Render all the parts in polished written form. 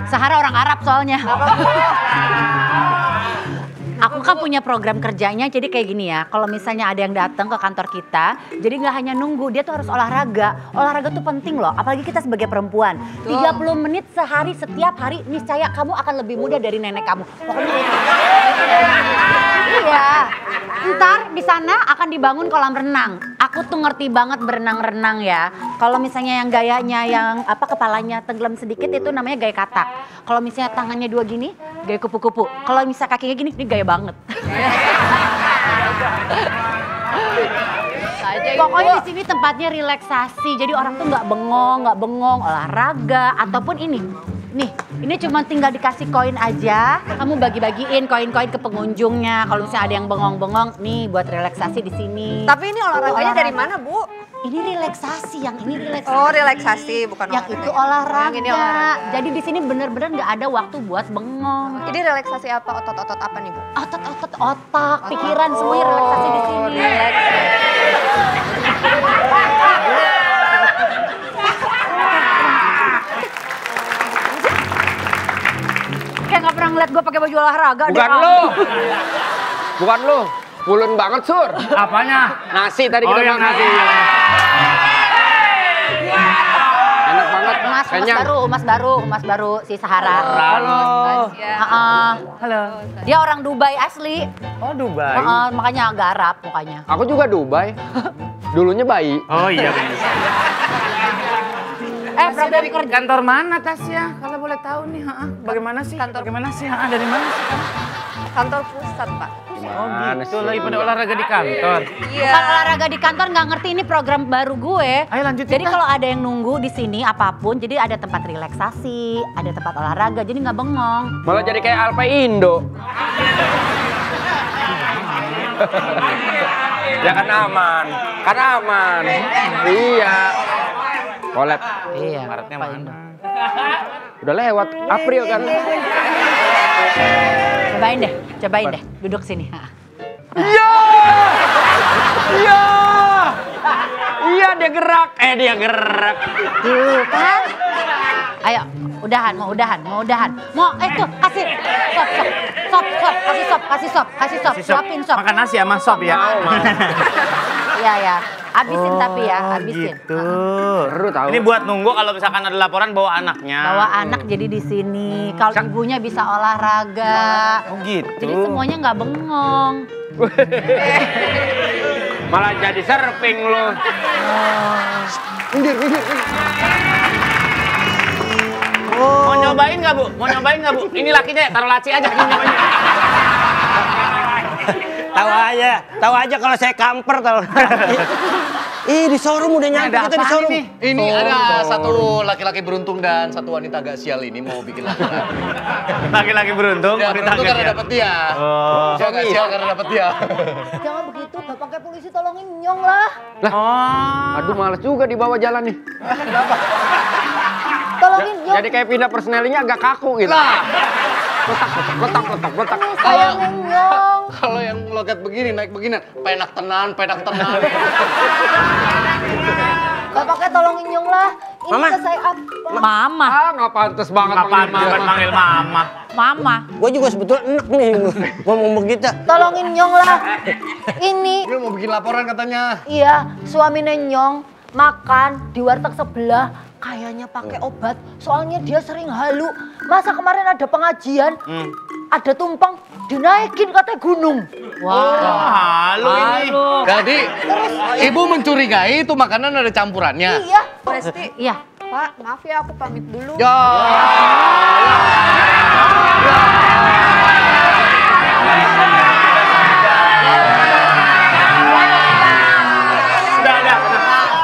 Sahara orang Arab soalnya. Aku kan punya program kerjanya, jadi kayak gini ya. Kalau misalnya ada yang datang ke kantor kita, jadi nggak hanya nunggu, dia tuh harus olahraga. Olahraga tuh penting loh, apalagi kita sebagai perempuan. 30 menit sehari, setiap hari, niscaya kamu akan lebih muda dari nenek kamu. Pokoknya itu. Iya. Ntar di sana akan dibangun kolam renang. Aku tuh ngerti banget berenang-renang ya. Kalau misalnya yang gayanya yang kepalanya tenggelam sedikit itu namanya gaya katak. Kalau misalnya tangannya dua gini, gaya kupu-kupu. Kalau misalnya kakinya gini, ini gaya banget. Pokoknya di sini tempatnya relaksasi. Jadi orang tuh nggak bengong, olahraga ataupun ini. Nih, ini cuma tinggal dikasih koin aja. Kamu bagi-bagiin koin-koin ke pengunjungnya. Kalau misalnya ada yang bengong-bengong, nih buat relaksasi di sini. Tapi ini olahraganya dari mana, Bu? Ini relaksasi, yang ini relaksasi. Oh, relaksasi, bukan yang olahraga. Itu olahraga. Yang ini olahraga. Jadi di sini bener-bener nggak ada waktu buat bengong. Ini relaksasi apa? Otot-otot apa nih, Bu? Otot-otot otak, pikiran semuanya relaksasi di sini. Kayak nggak pernah ngeliat gue pakai baju olahraga. Bukan lu. Pulun banget, Sur. Apanya? Nasi tadi kita yang makan. nasi. Enak banget. Umas baru si Sahara. Halo. Halo. Dia orang Dubai asli. Oh, Dubai. Makanya agak Arab mukanya. Aku juga Dubai. Dulunya bayi. Oh iya benar. Program Dari kerja. kantor mana Tasya? Kalau boleh tahu nih, bagaimana sih? Bagaimana sih? Dari mana sih kamu? Kantor pusat, Pak. Oh gitu, lagi pada olahraga di kantor. Iya. Bukan olahraga di kantor, nggak ngerti ini program baru gue. Ayo lanjutin. Jadi kalau ada yang nunggu di sini apapun, jadi ada tempat relaksasi, ada tempat olahraga, jadi nggak bengong. Malah jadi kayak Alpe Indo. Ya kan aman. Iya. Kolab. Iya. Karetnya mana? Udah lewat April kan. Cobain deh, duduk sini. Iya. Iya dia gerak. Tuh kan. Ayo, mau udahan. Tuh, kasih sop. Suapin sop. Makan nasi sama sop ya? Iya. Habisin. Gitu. Seru tahu. Ini buat nunggu kalau misalkan ada laporan bawa anaknya. Bawa anak jadi di sini. Kalau ibunya bisa olahraga. Oh gitu. Jadi semuanya nggak bengong. Malah jadi surfing lo. Mau nyobain nggak Bu? Ini lakinya ya, taruh laci aja. Ini nyobain. Tahu aja kalau saya kamper tahu. Di showroom udah nyampe kita di showroom. Ini ada satu laki-laki beruntung dan satu wanita agak sial ini mau bikin laki-laki. Laki-laki beruntung, Ya, wanita beruntung agak karena sial. dapat dia. Oh. Dia agak sial karena dapat dia. Jangan begitu, bapaknya polisi tolongin Nyong lah. Aduh males juga dibawa jalan nih. Tolongin Nyong. Jadi kayak pindah personelingnya agak kaku gitu. Letak. Tolongin Nyong. Kalau yang logat begini, naik begini, penak tenan. Bapaknya tolongin Nyong lah. Ini Mama. saya apa? Mama. Nggak pantas banget Apaan manggil mama? Mama. Gue juga sebetulnya enak nih ngomong begitu. Tolongin Nyong lah. Ini, Dia mau bikin laporan katanya. iya, suaminya Nyong makan di warteg sebelah. Kayaknya pakai obat, soalnya dia sering halu. Masa kemarin ada pengajian, ada tumpeng, dinaikin katanya gunung. Halo ini. Jadi, ibu mencurigai itu makanan ada campurannya. Iya. Resti, Iya. Pak, maaf ya aku pamit dulu. Ya.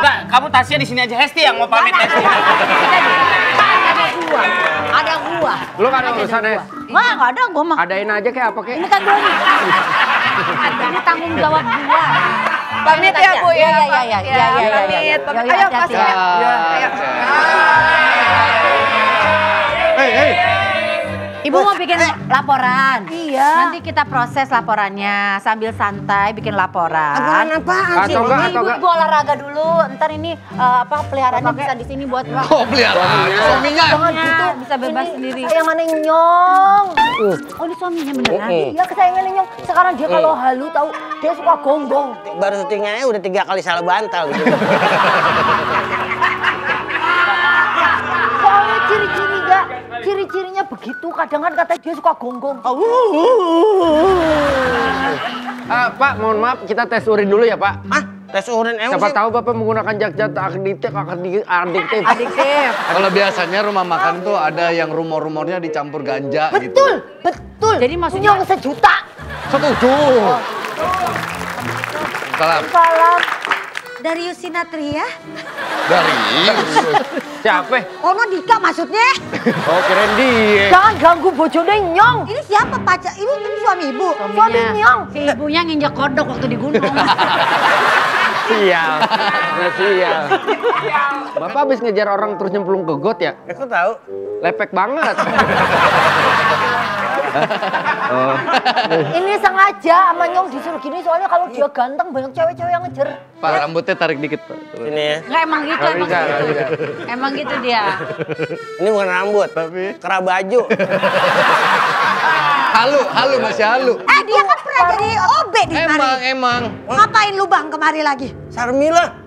Udah, kamu Tasya di sini aja. Hesti yang mau pamit Hesti. Ada gua. Lu nggak ada urusan ya? Nggak ada gua mah. Adain aja kayak apa kayak. Ini kan gua nih. Ini tanggung jawab gua. Pamit ya, Bu ya. Iya. Pamit. Ayo, kasih ya. Ayo. Ibu mau bikin laporan. Iya. Nanti kita proses laporannya sambil santai bikin laporan. Laporan apaan sih? Atau enggak, atau Ibu olahraga dulu. Ntar ini peliharaannya bisa di sini buat Oh, peliharaan. Suaminya. Jangan gitu, bisa bebas sendiri. Sayangannya Nyong. Oh, ini suaminya beneran. Iya, kesayangannya Nyong. Sekarang dia kalau halu tahu dia suka gonggong. Baru syutingnya udah 3 kali salah bantal gitu. Soalnya ciri-cirinya begitu. Kadang kan kata dia suka gonggong. Pak, mohon maaf kita tes urin dulu ya Pak. Hah? Tes urin emang Siapa sih? tahu Bapak menggunakan zat-zat adiktif. Adiktif. Kalau biasanya rumah makan tuh ada yang rumor-rumornya dicampur ganja gitu. Betul. Jadi maksudnya Nyong sejuta. Setuju. Salam. Salam. Dari Yusinatria? Dari. Siapa? Ono Dika maksudnya? Oh, keren dia. Jangan ganggu bojone Nyong. Ini siapa pacar? Ini suami ibu. Suami Nyong. Si ibunya nginjek kodok waktu di gunung. Sial. Sial. Bapak habis ngejar orang terus nyemplung ke got ya? Aku tahu. Lepek banget. Ini sengaja sama Nyong disuruh gini soalnya kalau dia ganteng banyak cewek-cewek yang ngejar. Pak, rambutnya tarik dikit, Pak. Ini ya. Enggak emang gitu Nggak emang. bisa, nggak bisa. Emang gitu dia. Ini bukan rambut, kera baju. Halu, masih halu. Dia kan pernah jadi OB di mari. Emang. Ngapain lu bang kemari lagi? Sarmila.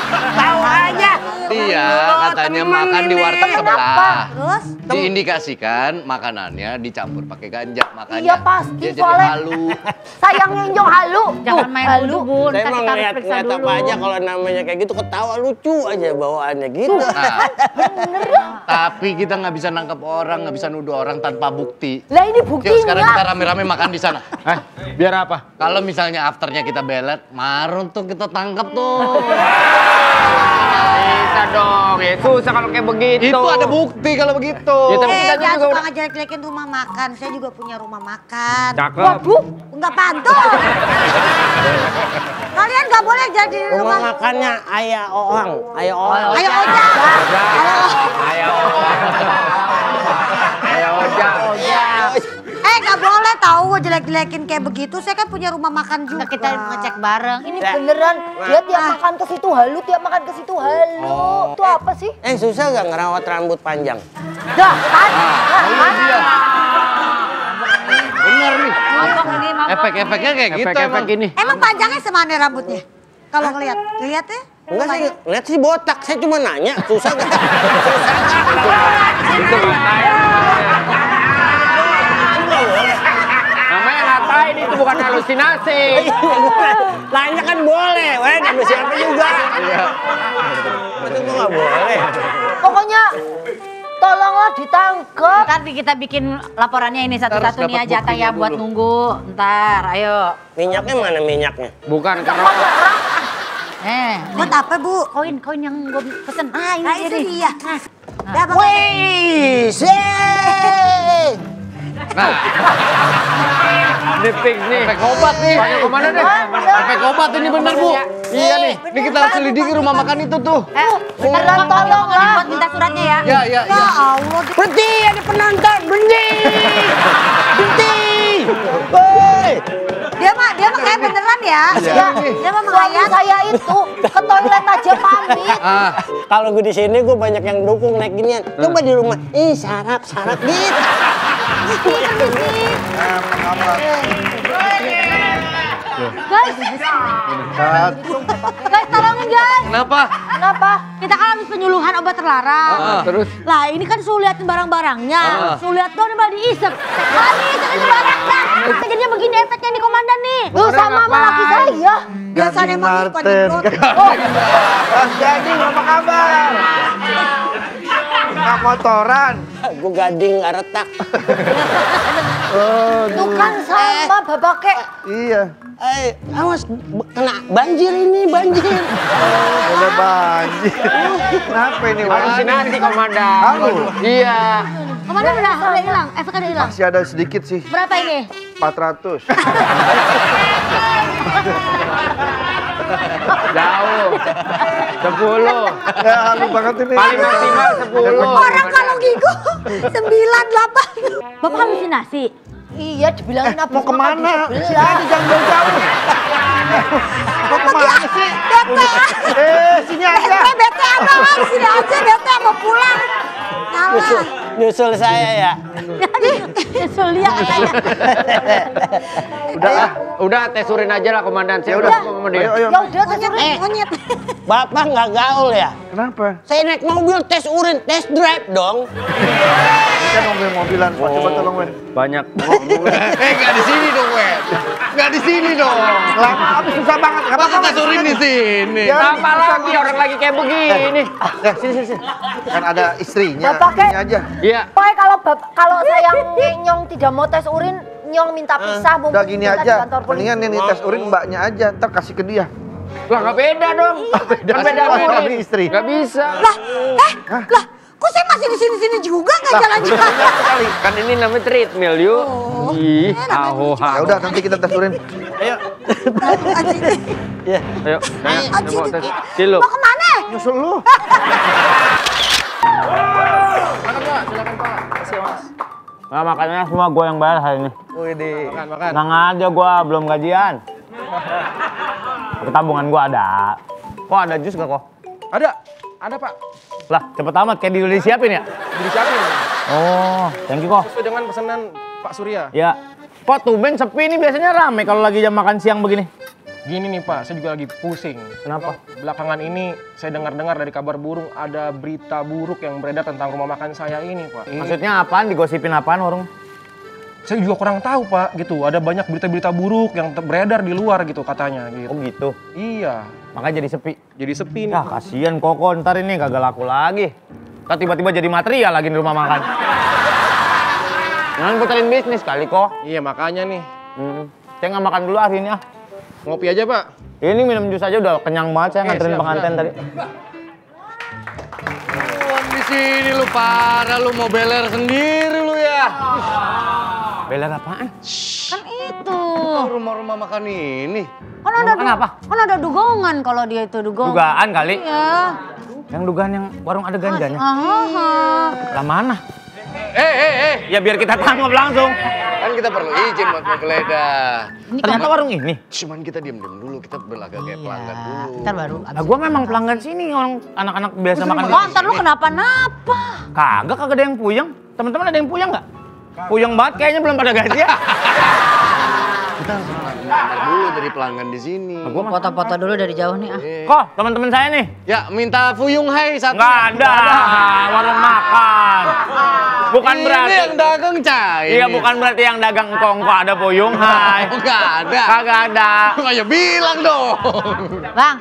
Tahu aja. Dia katanya makan di warteg sebelah. Terus? Diindikasikan makanannya dicampur pakai ganja, makanya Iya pasti dia jadi soalnya halu. sayangnya Nyong halu. Jangan main halu. dulu, Bu. Saya Ntar mau kita harus ngeliat periksa apa dulu. aja kalau namanya kayak gitu ketawa lucu aja bawaannya gitu. Nah, tapi kita nggak bisa nangkap orang, nggak bisa nuduh orang tanpa bukti. Lah ini Yuk sekarang kita buktinya. rame-rame makan di sana. Biar apa? Kalau misalnya afternya kita belet, marun tuh kita tangkap tuh. Bisa dong, ya susah kalau kayak begitu. Itu ada bukti kalau begitu. Ya, tapi kita Jangan juga suka udah- ngejelek-jelekin rumah makan. Saya juga punya rumah makan. Cakep. Waduh. Enggak pantun. Kalian nggak boleh jadi Rumah rumah. makannya Ayah Oang. Ayah Oang. Ayo ojek. Ayo. Ayo ojak. Nggak boleh tahu jelek-jelekin kayak begitu. Saya kan punya rumah makan juga. Kita ngecek bareng. Ini beneran dia tiap makan ke situ halu, tiap makan ke situ halu. Itu apa sih? Susah gak ngerawat rambut panjang? Dah, kan? Bener nih. Mabok ini, mabok. Efek-efeknya kayak gitu Efek-efek emang. ini. Emang panjangnya semana rambutnya? Kalau ngelihat, lihatnya? Enggak sih, lihat sih botak. Saya cuma nanya, susah gak? Itu ngatain. Namanya ngatain itu bukan halusinasi. Nanya kan boleh, weh, sama siapa juga. Masa gua gak boleh? Pokoknya tolonglah ditangkap. Ntar kita bikin laporannya ini satu-satu Harus nih dapat aja Jatah ya buktinya buat dulu. nunggu. Ntar, ayo. Minyaknya mana minyaknya? Bukan karena Buat apa, Bu? Koin yang gue pesen. Ah, ini Nah, itu nih. dia. Dah, Bang. Wih, Nah, ini fix nih. efek obat nih. Banyak kemana deh? Efek obat ini bener, Bu. Iya nih. Ini kita harus selidiki rumah makan itu tuh. Beneran tolonglah. Buat minta suratnya ya. Ya. Ya Allah. berhenti, ada penonton, berhenti! Berhenti! Woi! Dia mah kayak beneran ya. Dia mah Suami menghayat. saya itu ke toilet aja pamit. Ah, Kalau gue di sini gue banyak yang dukung naik ginian. Coba di rumah, sarap gitu. Guys, tolongin guys. kenapa? Kenapa? Kita kan habis penyuluhan obat terlarang. Terus Lah ini kan suruh liatin barang-barangnya. Suruh liat doang malah diisep. Mami isep barangnya. Jadinya begini efeknya nih komandan nih. Lu sama laki saya. Biasanya emang suka nyemprot. Jadi apa kabar? Nggak motoran. Gue gading gak retak. Itu kan sama babake. Iya. Awas, kena banjir ini, banjir. Udah banjir. Kenapa ini, Wan? halusinasi komandan. Halo. Iya. Komandan udah hilang, efeknya udah hilang. Masih ada sedikit sih. Berapa ini? 400. Jauh. 10. Ya halu banget ini. Paling maksimal 10. Orang kalau gigu. 9, 8. Bapak halusinasi? Iya, dibilangin apa? Mau kemana? Sini aja, jangan jauh-jauh. Mau kemana sih? Bete. Sini aja. Bete abang, sini aja bete mau pulang. Ngalah. Nyusul saya ya. Nyusul dia katanya. Udah tes urin aja lah komandan. Saya Udah. sama dia. Ayo. Ya udah, tes urin. Monyet. Bapak nggak gaul ya? Kenapa? Saya naik mobil tes urin, tes drive dong. Ini kan mobil-mobilan. Pak, coba tolong, Wen. Banyak. Nggak di sini dong, Wen. Nggak di sini dong. Lama, apa susah banget. Nggak Masa apa-apa. tes urin di sini? Ya, Apa lagi orang lagi kayak begini? Sini. Kan ada istrinya. Bapak Sini kayak- aja. Iya. Pokoknya kalau saya Nyong tidak mau tes urin, Nyong minta pisah. Udah gini kita di aja. kantor polisi. Mendingan ini tes urin mbaknya aja. Ntar kasih ke dia. Lah nggak beda dong. Kan beda Ini urin. istri. Nggak bisa. Lah, kok saya masih di sini-sini juga nggak jalan-jalan? Kan ini namanya treadmill yuk. Ih, ahoha. Ya udah, nanti kita tes urin. Ayo. Ya. Ayo, saya mau tes. Sini lu. Mau kemana? Nyusul lu. Nggak, makannya semua gue yang bayar hari ini. Makan. Tenang aja, gue belum gajian. Tapi tabungan gue ada. Kok ada jus gak kok? Ada Pak. Lah, cepet amat kayak udah disiapin ya? Disiapin. Oh, thank you kok. Sesuai dengan pesanan Pak Surya. Ya. Kok tumben sepi ini biasanya rame kalau lagi jam makan siang begini. Gini nih Pak, saya juga lagi pusing. Kenapa? Belakangan ini saya dengar-dengar dari kabar burung ada berita buruk yang beredar tentang rumah makan saya ini Pak. Maksudnya apaan? Digosipin apaan warung? Saya juga kurang tahu Pak, gitu. Ada banyak berita-berita buruk yang beredar di luar gitu katanya gitu. Oh gitu. Iya, Makanya jadi sepi. jadi sepi nih Ya Pak. kasihan Koko ntar ini kagak laku lagi. Ntar tiba-tiba jadi material lagi di rumah makan. Jangan puterin bisnis kali kok. Iya makanya nih. Saya nggak makan dulu hari ini ah. Ngopi aja Pak. Ini minum jus aja udah kenyang banget saya nganterin siap, pengantin siap. tadi. Di sini lu parah, lu mau beler sendiri lu ya. Beler apaan? Kan itu. Rumah-rumah makan ini. Kan ada Kenapa? Kan ada dugongan kalau dia itu dugongan. Dugaan kali. Iya. Yang dugaan yang warung ada ganjanya. Aha. Lah mana? Ya biar kita tangkap langsung. Kan kita perlu izin buat menggeledah. Ternyata warung ini. Cuman kita diem-diem dulu, kita berlagak kayak pelanggan dulu. Ntar baru. Nah, gua memang pelanggan sini, orang anak-anak biasa makan di Oh, ntar lu kenapa-napa? Kagak ada yang puyeng. Teman-teman ada yang puyeng nggak? Puyeng banget kayaknya belum pada gajian. Kita harus ngelamar dulu dari pelanggan di sini. Gua mah Foto-foto dulu dari jauh nih ah. kok teman-teman saya nih. Ya, minta fuyung hai satu. Nggak ada warung makan. Bukan Ini berarti. yang dagang cai. Iya bukan berarti yang dagang kongko ada puyung hai. Enggak ada. Kagak ada. Ya bilang dong. Bang,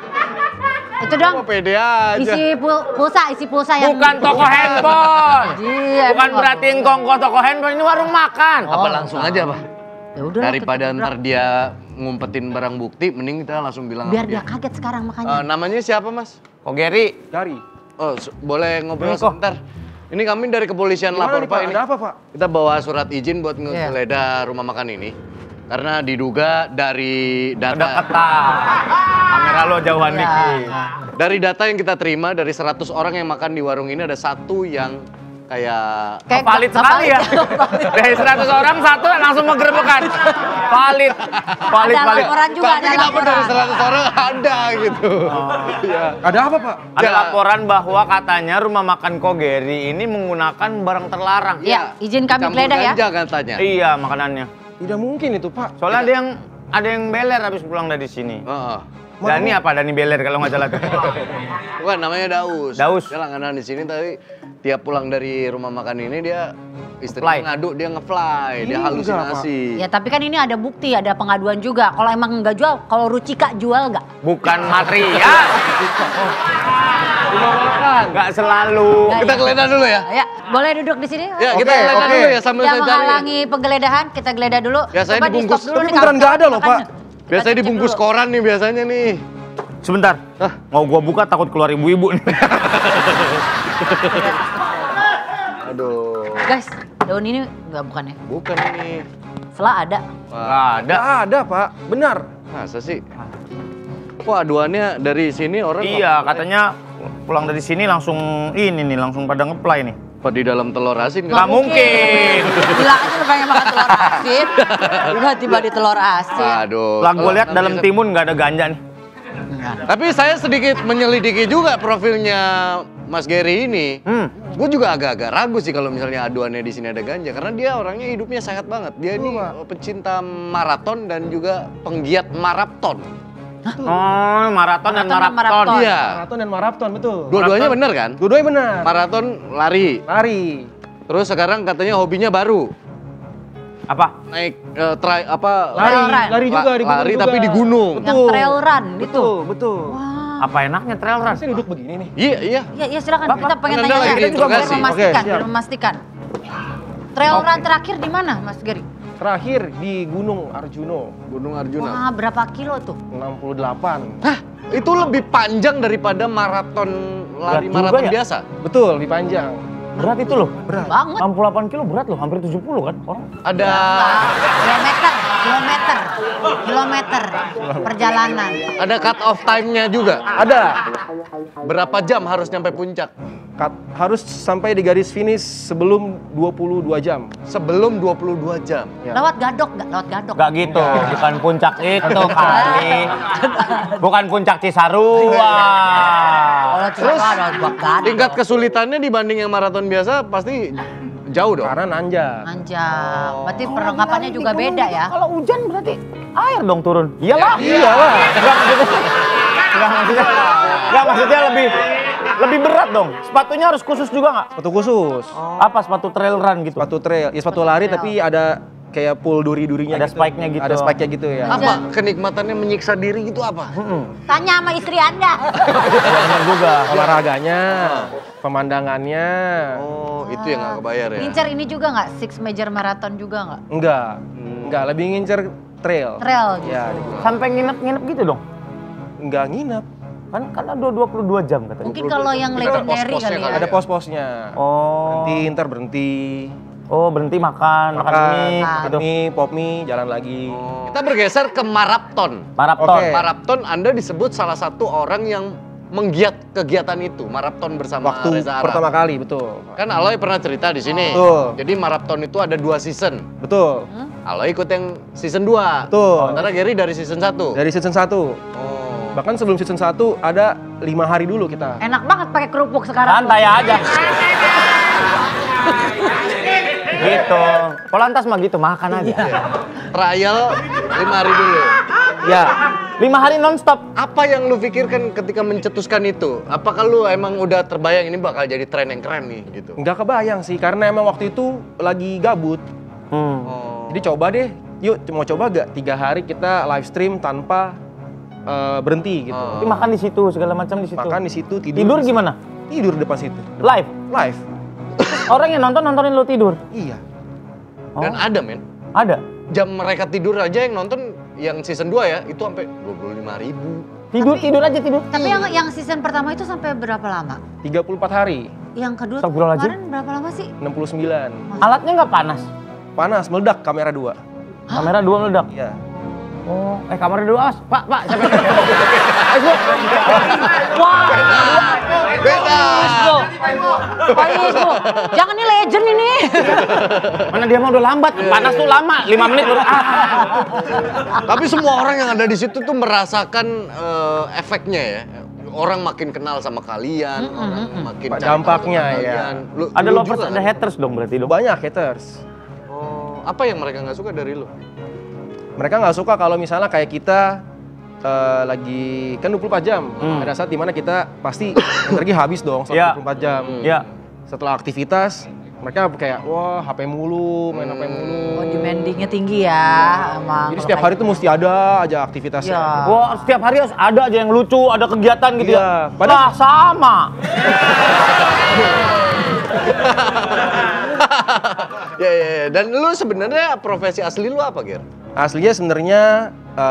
itu dong. Kok pede aja. Isi pulsa yang. Bukan toko handphone. Iya. Bukan berarti yang kongko toko handphone, ini warung makan. Apa langsung aja, Pak? Ya udah. Daripada ntar dia ngumpetin barang bukti, mending kita langsung bilang Biar sama dia kaget sekarang makanya. namanya siapa, Mas? Kok Gary? Dari. Oh, boleh ngobrol Ini kok. sebentar? Ini kami dari kepolisian lapor, nih, Pak. Ini Ada apa Pak? kita bawa surat izin buat ngegeledah rumah makan ini. Karena diduga dari Ada data ketat. Kamera lo jauhan dikit. dari data yang kita terima dari 100 orang yang makan di warung ini ada satu yang kayak Valid sekali ya. Dari 100 orang satu langsung menggerebekan. Valid. Ada laporan juga, tapi ada kenapa dari laporan. 100 orang ada gitu. Ya. Ada apa Pak? Ada laporan bahwa katanya rumah makan Kogeri ini menggunakan barang terlarang. Iya, izin kami Campur geledah ya. ganja katanya. Iya makanannya. Tidak mungkin itu Pak. Soalnya ada yang beler habis pulang dari sini. Heeh. Dani apa? Dani beler kalau nggak salah. Bukan, namanya Daus. Daus. Dia langganan di sini tadi tiap pulang dari rumah makan ini dia Fly. istrinya ngadu, dia nge-fly, dia halusinasi. Ya tapi kan ini ada bukti, ada pengaduan juga. Kalau emang nggak jual, kalau Rucika jual nggak? Bukan material. Rumah makan. Nggak selalu. Kita geledah dulu ya. Ya, boleh duduk di sini. Ya, kita Oke, geledah oke. dulu ya sambil Yang saya cari. menghalangi penggeledahan, kita geledah dulu. Biasanya Coba dibungkus. di-stop dulu Tapi nih, beneran nggak ada loh, makan. Pak. Biasanya Kita cek dibungkus dulu. koran nih biasanya nih. Sebentar. Mau gua buka takut keluar ibu-ibu nih. Aduh. Guys, daun ini nggak bukan ya? Bukan ini. Setelah ada. Nggak ada. Nggak ada Pak. Benar. Masa sih? Wah, aduannya dari sini orang Iya, katanya pulang dari sini langsung ini nih, langsung pada ngeplay nih. Apa di dalam telur asin? Nggak mungkin. Bilang aja lu pengen makan telur asin. Tiba-tiba di telur asin. Aduh. Lah gue lihat dalam timun nggak ada ganja nih. Tapi saya sedikit menyelidiki juga profilnya Mas Gary ini. Gue juga agak-agak ragu sih kalau misalnya aduannya di sini ada ganja, karena dia orangnya hidupnya sehat banget. Dia ini pecinta maraton dan juga penggiat maraton. Oh, maraton dan maraton. Iya. Maraton dan maraton, betul. Dua-duanya bener kan? Dua-duanya benar. Maraton lari. Lari. Terus sekarang katanya hobinya baru. Apa? Naik Lari juga di gunung lari juga. tapi di gunung. Yang trail run gitu. Betul, betul. Apa enaknya trail run? Saya duduk begini nih. Iya, iya. Iya silakan. Kita pengen Anda tanya lagi biar diinterogasi. memastikan, Oke, biar memastikan. Trail run terakhir di mana, Mas Gary? Terakhir di Gunung Arjuno, Gunung Arjuna. Wah, berapa kilo tuh? 68. Hah? Itu lebih panjang daripada maraton lari Berat maraton juga ya? biasa. Betul, lebih panjang. Berat itu loh. Banget. 68 kilo berat loh, hampir 70 kan orang. Ada Kilometer perjalanan. ada cut off time-nya juga. Ada. Berapa jam harus nyampe puncak? Harus sampai di garis finish sebelum 22 jam. Sebelum 22 jam. Ya. Lewat gadok nggak? Lewat gadok. Gak gitu, bukan puncak itu kali. Bukan puncak Cisarua. Kalau terus gadok. Tingkat kesulitannya dibanding yang maraton biasa pasti jauh dong. Karena nanjak. Anjay, berarti perlengkapannya juga beda ya. Kalau hujan berarti air dong turun. Iyalah. Iyalah. Enggak maksudnya lebih berat dong. Sepatunya harus khusus juga nggak? Sepatu khusus. Apa sepatu trail run gitu? Sepatu trail. Ya sepatu lari tapi ada kayak pull duri-durinya Ada gitu. spike-nya gitu. Ada spike-nya gitu ya. Apa kenikmatannya menyiksa diri itu apa? Tanya sama istri Anda. Benar juga. Olahraganya, pemandangannya. Oh, itu yang nggak kebayar ya. Ngincer ini juga nggak? Six major marathon juga nggak? Enggak, lebih ngincer trail. Trail gitu. Ya, Sampai nginep-nginep gitu dong. enggak nginep. Kan karena 22 jam katanya. Mungkin kalau yang Ada legendary pos-posnya kali ya. kali. Ada pos-posnya. Oh. Berhenti, ntar berhenti. Oh, berhenti makan mie gitu. mie, pop mie, jalan lagi. Kita bergeser ke maraton. Maraton. Oke. Maraton Anda disebut salah satu orang yang menggiat kegiatan itu, maraton bersama Waktu Reza Arab. pertama kali, betul. Kan Aloy pernah cerita di sini. Betul. Jadi maraton itu ada 2 season. Betul. Aloy ikut yang season 2. Betul. Sementara Gary dari season 1. Dari season 1. Oh. Bahkan sebelum season 1 ada 5 hari dulu kita. Enak banget pakai kerupuk sekarang. Santai aja. Gitu. Polantas mah gitu, makan aja. Trial 5 hari dulu. Ya, 5 hari nonstop. Apa yang lu pikirkan ketika mencetuskan itu? Apakah lu emang udah terbayang ini bakal jadi tren yang keren nih gitu? nggak kebayang sih karena emang waktu itu lagi gabut. Oh. Jadi coba deh, yuk mau coba gak 3 hari kita live stream tanpa berhenti gitu. Tapi makan di situ, segala macam di situ. Makan di situ, Tidur di gimana? situ. Tidur depan situ. Live. Live. Orang yang nontonin lu tidur. Iya. Dan ada men, Ada. jam mereka tidur aja yang nonton yang season 2 ya, itu sampai 25.000. Tidur aja tidur. Tapi yang season pertama itu sampai berapa lama? 34 hari, Yang kedua Astagfirullahaladzim. kemarin berapa lama sih? 69. Alatnya nggak panas. Panas, meledak kamera 2. Kamera 2 meledak. Iya. Oh, kamera 2 awas. Pak, siapa yang Ayo, wah. Bebas! Pak Isbo, jangan nih legend ini. Mana dia mah udah lambat. Panas tuh lama, 5 menit baru. Tapi semua orang yang ada di situ tuh merasakan efeknya ya. Orang makin kenal sama kalian, orang makin cari tahu Dampaknya, tentang ya. kalian. Ada Lu lovers, juga ada kan? haters dong berarti dong. Banyak haters. Oh, apa yang mereka nggak suka dari lu? Mereka nggak suka kalau misalnya kayak kita lagi kan 24 jam. Ada saat dimana kita pasti energi habis dong Iya. 24 jam. Ya. Setelah aktivitas, mereka kayak wah HP mulu, main HP mulu. Oh, demandingnya tinggi ya emang. Jadi setiap hari tuh mesti ada aja aktivitasnya. Ya. Wah, setiap hari harus ada aja yang lucu, ada kegiatan gitu Iya, ya. padahal- Lah, sama. Ya. Dan lu sebenarnya profesi asli lu apa, Ger? Aslinya sebenarnya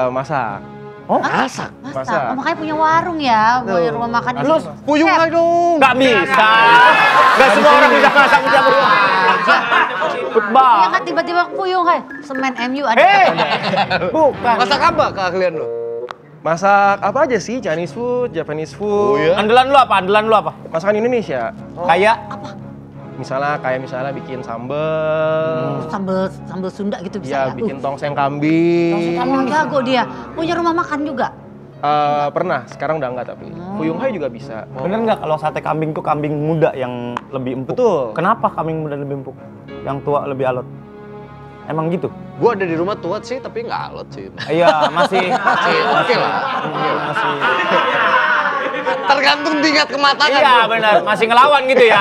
masak. Oh, Masak. Masak. Oh, makanya punya warung ya, punya rumah makan di Lu situ. Puyung aja dong. nggak bisa. Nggak semua orang bisa masak bisa berdua. Iya kan tiba-tiba puyung kan, semen MU ada. Bukan. Masak apa keahlian lu? Masak apa aja sih? Chinese food, Japanese food. Oh, ya? Andalan lu apa? Masakan Indonesia. Kayak Misalnya bikin sambel. Sambel Sunda gitu bisa Iya, ya? bikin tongseng kambing. Emang jago dia. Punya rumah makan juga. Pernah, sekarang udah enggak tapi. Fuyung Hai juga bisa. Bener nggak kalau sate kambing tuh kambing muda yang lebih empuk? Betul. Kenapa kambing muda lebih empuk? Yang tua lebih alot? Emang gitu? Gua ada di rumah tua sih, tapi nggak alot sih. Iya, masih Oke lah. masih. Tergantung tingkat kematangan. Iya benar, masih ngelawan gitu ya.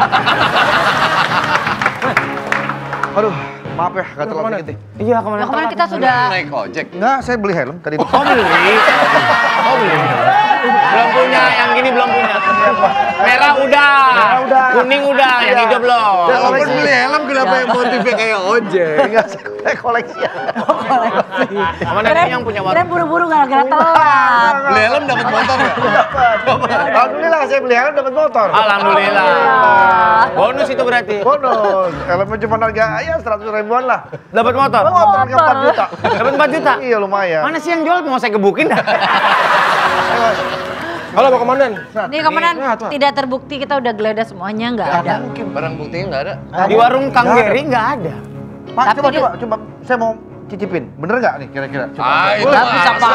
Aduh, maaf ya, gak terlalu dikit nih. Iya, kemana? Nah, kemarin kita sudah Naik ojek. Enggak, saya beli helm tadi. Oh beli. Belum punya, yang gini belum punya. Merah udah, kuning udah, yang hijau belum. Walaupun beli helm, kenapa yang motifnya kayak ojek? Enggak, saya koleksi. Mana nih yang punya warna? kira buru-buru gara-gara telat. Beli helm dapat motor ya? Alhamdulillah saya beli helm dapat motor. Alhamdulillah. Bonus itu berarti. Bonus, helmnya cuma harga ya 100 ribuan lah. Dapat motor. Motor harga 4 juta. Dapat 4 juta. Iya lumayan. Mana sih yang jual? Mau saya gebukin dah. Halo Pak Komandan. Nih komandan, tidak terbukti kita udah geledah semuanya, nggak ada. Mungkin barang buktinya nggak ada. Di warung Kang Geri nggak ada. Pak, Tapi coba, saya mau cicipin. Bener nggak nih kira-kira? Coba. Itu bisa masa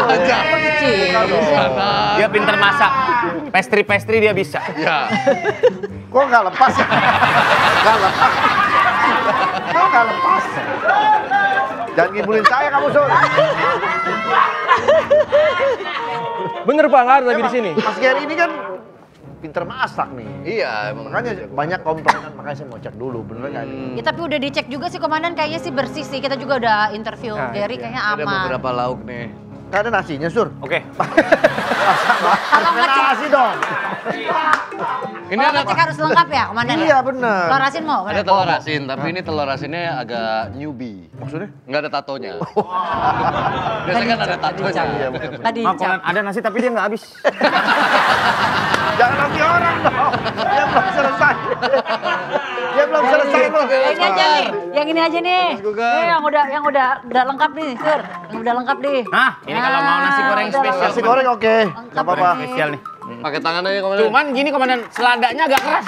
aja. Dia pinter masak. Pastry dia bisa. Ya. Kok nggak lepas ya? Nggak lepas. Kok nggak lepas? Jangan ngibulin saya kamu, Sur. Bener Pak, nggak ada lagi di sini. Mas Gary ini kan pinter masak nih. Iya, emang. Makanya banyak komplainan, makanya saya mau cek dulu, bener nggak nih? Ya, tapi udah dicek juga sih komandan, kayaknya sih bersih sih. Kita juga udah interview Gary, kayaknya Ada aman. beberapa lauk nih. Nggak ada nasinya, Sur. Oke. Kalau Ada ngecek, nasi dong. Ini kalau ada ngecek harus lengkap ya komandan ya? Iya, bener. Telur asin mau? ada telur asin, tapi ini telur asinnya agak newbie. Maksudnya? Nggak ada tatonya. Biasanya kan ada tatonya. Iya, bener. Tadi Makanan ada nasi tapi dia nggak habis. Jangan nanti orang dong. Dia belum selesai. Dia belum selesai loh. Yang ini aja nih, yang ini aja nih. Gugar. Nih yang udah lengkap nih, Sur. Yang udah lengkap nih. Nah, ini kalau mau nasi goreng udah spesial. Nasi goreng oke. Nggak apa-apa. Spesial nih. Pakai tangan aja komandan. Cuman gini komandan, seladanya agak keras.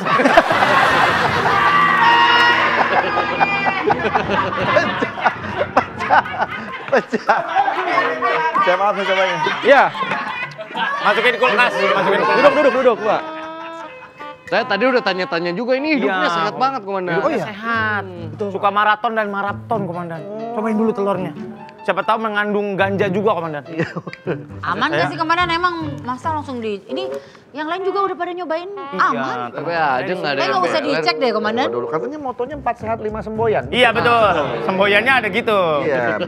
Pecah. Saya maaf saya cobanya. Iya. Masukin kulkas, masukin kulkas. Duduk Pak. Saya tadi udah tanya-tanya juga, ini hidupnya Iya. sehat banget komandan. Oh iya. Sehat. Suka maraton dan maraton komandan. Cobain dulu telurnya. Siapa tahu mengandung ganja juga komandan. Aman nggak sih komandan? Emang masa langsung di ini yang lain juga udah pada nyobain aman. Tapi aja nggak ada Kayaknya nggak usah beler. dicek deh komandan. Dulu katanya motonya 4 sehat 5 semboyan. Iya betul. Semboyannya ada gitu. Iya.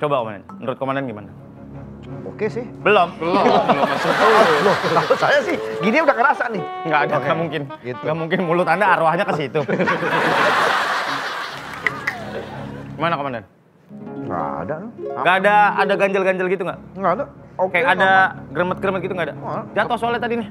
Coba komandan. Menurut komandan gimana? Oke sih. Belum. Belum masuk. Loh, kalau saya sih gini udah kerasa nih. Nggak ada, Oke. nggak mungkin. Gitu. Nggak mungkin mulut Anda arwahnya ke situ. Gimana komandan? Nggak ada. Nggak ada ganjel-ganjel gitu nggak? Nggak ada. Oke. Kayak ada gremet-gremet gitu nggak ada? Nggak. Jatuh soalnya tadi nih.